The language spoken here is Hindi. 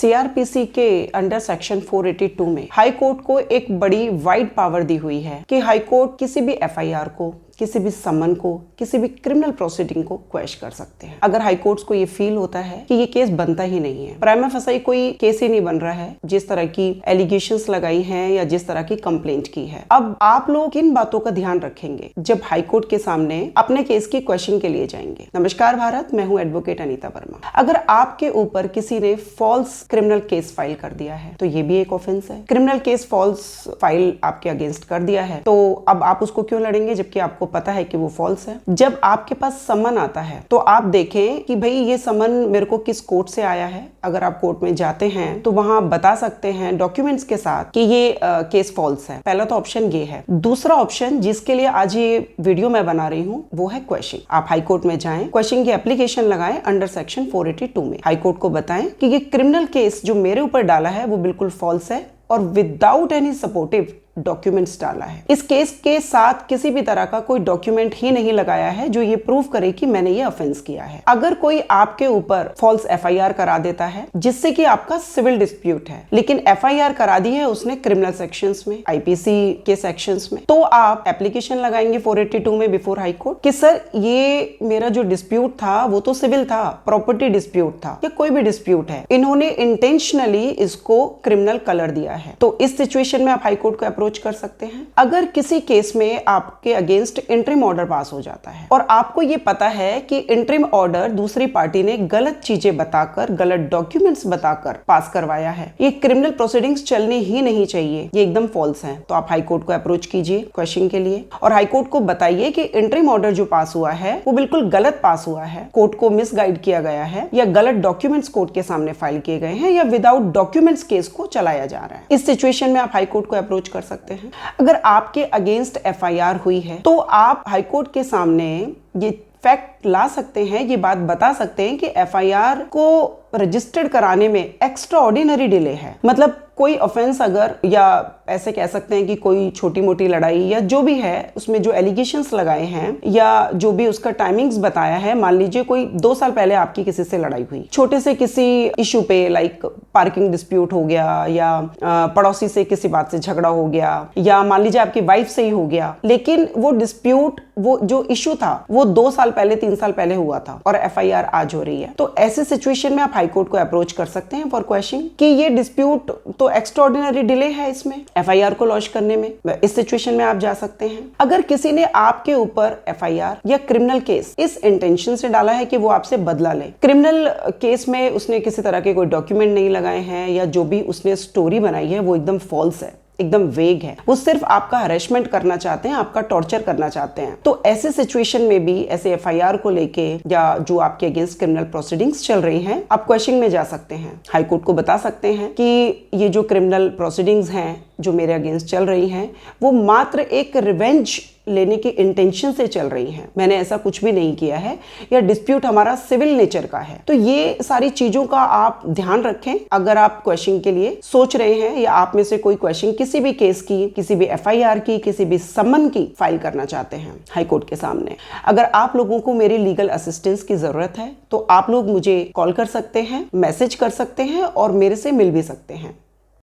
सीआरपीसी के अंडर सेक्शन 482 में हाई कोर्ट को एक बड़ी वाइड पावर दी हुई है कि हाई कोर्ट किसी भी एफआईआर को, किसी भी समन को, किसी भी क्रिमिनल प्रोसीडिंग को क्वेश कर सकते हैं अगर हाई कोर्ट्स को ये फील होता है कि ये केस बनता ही नहीं है, प्राइमा फेसाई कोई केस ही नहीं बन रहा है जिस तरह की एलिगेशंस लगाई हैं या जिस तरह की कंप्लेंट की है। अब आप लोग किन बातों का ध्यान रखेंगे जब हाई कोर्ट के सामने अपने केस की क्वेश्चन के लिए जाएंगे? नमस्कार भारत, मैं हूं एडवोकेट अनीता वर्मा। अगर आपके ऊपर किसी ने फॉल्स क्रिमिनल केस फाइल कर दिया है तो ये भी एक ऑफेंस है। क्रिमिनल केस फॉल्स फाइल आपके अगेंस्ट कर दिया है तो अब आप उसको क्यों लड़ेंगे जबकि आपको पता है कि वो फॉल्स है? जब आपके पास समन आता है तो आप देखें कि भाई ये समन मेरे को किस कोर्ट से आया है। अगर आप कोर्ट में जाते हैं तो वहां बता सकते हैं डॉक्यूमेंट्स के साथ कि ये केस फॉल्स है। पहला तो ऑप्शन ये है। दूसरा ऑप्शन जिसके लिए आज ये वीडियो मैं बना रही हूँ वो है क्वेश्चन। आप हाई कोर्ट में जाएं, क्वेश्चन की एप्लीकेशन लगाएं अंडर सेक्शन 482 में। हाई कोर्ट को बताएं कि ये क्रिमिनल केस जो मेरे ऊपर डाला है वो बिल्कुल फॉल्स है और विदाउट एनी सपोर्टिव डॉक्यूमेंट्स डाला है। इस केस के साथ किसी भी तरह का कोई डॉक्यूमेंट ही नहीं लगाया है जो ये प्रूव करे कि मैंने ये ऑफेंस किया है। अगर कोई आपके ऊपर फॉल्स एफआईआर करा देता है जिससे कि आपका सिविल डिस्प्यूट है, लेकिन एफआईआर करा दी है उसने क्रिमिनल सेक्शंस में, आईपीसी के सेक्शंस में, तो आप एप्लीकेशन लगाएंगे 482 में बिफोर हाई कोर्ट कि सर ये मेरा जो डिस्प्यूट था वो तो सिविल था, प्रॉपर्टी डिस्प्यूट था या कोई भी डिस्प्यूट है, इन्होंने इंटेंशनली इसको क्रिमिनल कलर दिया है। तो इस सिचुएशन में आप हाई कोर्ट को अप्रोच कर सकते हैं। अगर किसी केस में आपके अगेंस्ट इंटरिम ऑर्डर पास हो जाता है और आपको ये पता है कि इंटरिम ऑर्डर दूसरी पार्टी ने गलत चीजें बताकर, गलत डॉक्यूमेंट्स बताकर पास करवाया है, ये क्रिमिनल प्रोसीडिंग्स चलनी ही नहीं चाहिए, ये एकदम फॉल्स है, तो आप हाई कोर्ट को अप्रोच कीजिए क्वेश्चन के लिए और हाई कोर्ट को बताइए कि इंटरिम ऑर्डर जो पास हुआ है वो बिल्कुल गलत पास हुआ है, कोर्ट को मिसगाइड किया गया है या गलत डॉक्यूमेंट्स कोर्ट के सामने फाइल किए गए हैं या विदाउट डॉक्यूमेंट्स केस को चलाया जा रहा है। इस सिचुएशन में आप हाई कोर्ट को अप्रोच कर सकते हैं। अगर आपके अगेंस्ट एफआईआर हुई है तो आप हाई कोर्ट के सामने ये फैक्ट ला सकते हैं, ये बात बता सकते हैं कि एफआईआर को रजिस्टर्ड कराने में एक्स्ट्रा ऑर्डिनरी डिले है। मतलब कोई ऑफेंस अगर, या ऐसे कह सकते हैं कि कोई छोटी मोटी लड़ाई या जो भी है उसमें जो एलिगेशंस लगाए हैं या जो भी उसका टाइमिंग्स बताया है, मान लीजिए कोई 2 साल पहले आपकी किसी से लड़ाई हुई, छोटे से किसी इशू पे लाइक पार्किंग डिस्प्यूट हो गया या पड़ोसी से किसी बात से झगड़ा हो गया या मान लीजिए आपकी वाइफ से ही हो गया, लेकिन वो डिस्प्यूट, वो जो इशू था वो 2 साल पहले 3 साल पहले हुआ था और एफआईआर आज हो रही है, तो ऐसे सिचुएशन में आप हाई कोर्ट को अप्रोच कर सकते हैं फॉर क्वेश्चन कि ये डिस्प्यूट तो एक्स्ट्राऑर्डिनरी डिले है इसमें एफआईआर को लॉन्च करने में। इस सिचुएशन में आप जा सकते हैं। अगर किसी ने आपके ऊपर एफआईआर या क्रिमिनल केस इस इंटेंशन से डाला है कि वो आपसे बदला ले, क्रिमिनल केस में उसने किसी तरह के कोई डॉक्यूमेंट नहीं लगाए हैं या जो भी उसने स्टोरी बनाई है वो एकदम फॉल्स है, एकदम वेग है, वो सिर्फ आपका हरेसमेंट करना चाहते हैं, आपका टॉर्चर करना चाहते हैं, तो ऐसे सिचुएशन में भी ऐसे एफआईआर को लेके या जो आपके अगेंस्ट क्रिमिनल प्रोसीडिंग्स चल रही हैं, आप क्वेश्चन में जा सकते हैं। हाई कोर्ट को बता सकते हैं कि ये जो क्रिमिनल प्रोसीडिंग्स हैं जो मेरे अगेंस्ट चल रही हैं वो मात्र एक रिवेंज लेने की इंटेंशन से चल रही हैं, मैंने ऐसा कुछ भी नहीं किया है या डिस्प्यूट हमारा सिविल नेचर का है। तो ये सारी चीजों का आप ध्यान रखें अगर आप क्वेश्चन के लिए सोच रहे हैं या आप में से कोई क्वेश्चन किसी भी केस की, किसी भी एफआईआर की, किसी भी समन की फाइल करना चाहते हैं हाई कोर्ट के सामने। अगर आप लोगों को मेरी लीगल असिस्टेंस की जरूरत है तो आप लोग मुझे कॉल कर सकते हैं, मैसेज कर सकते हैं और मेरे से मिल भी सकते हैं।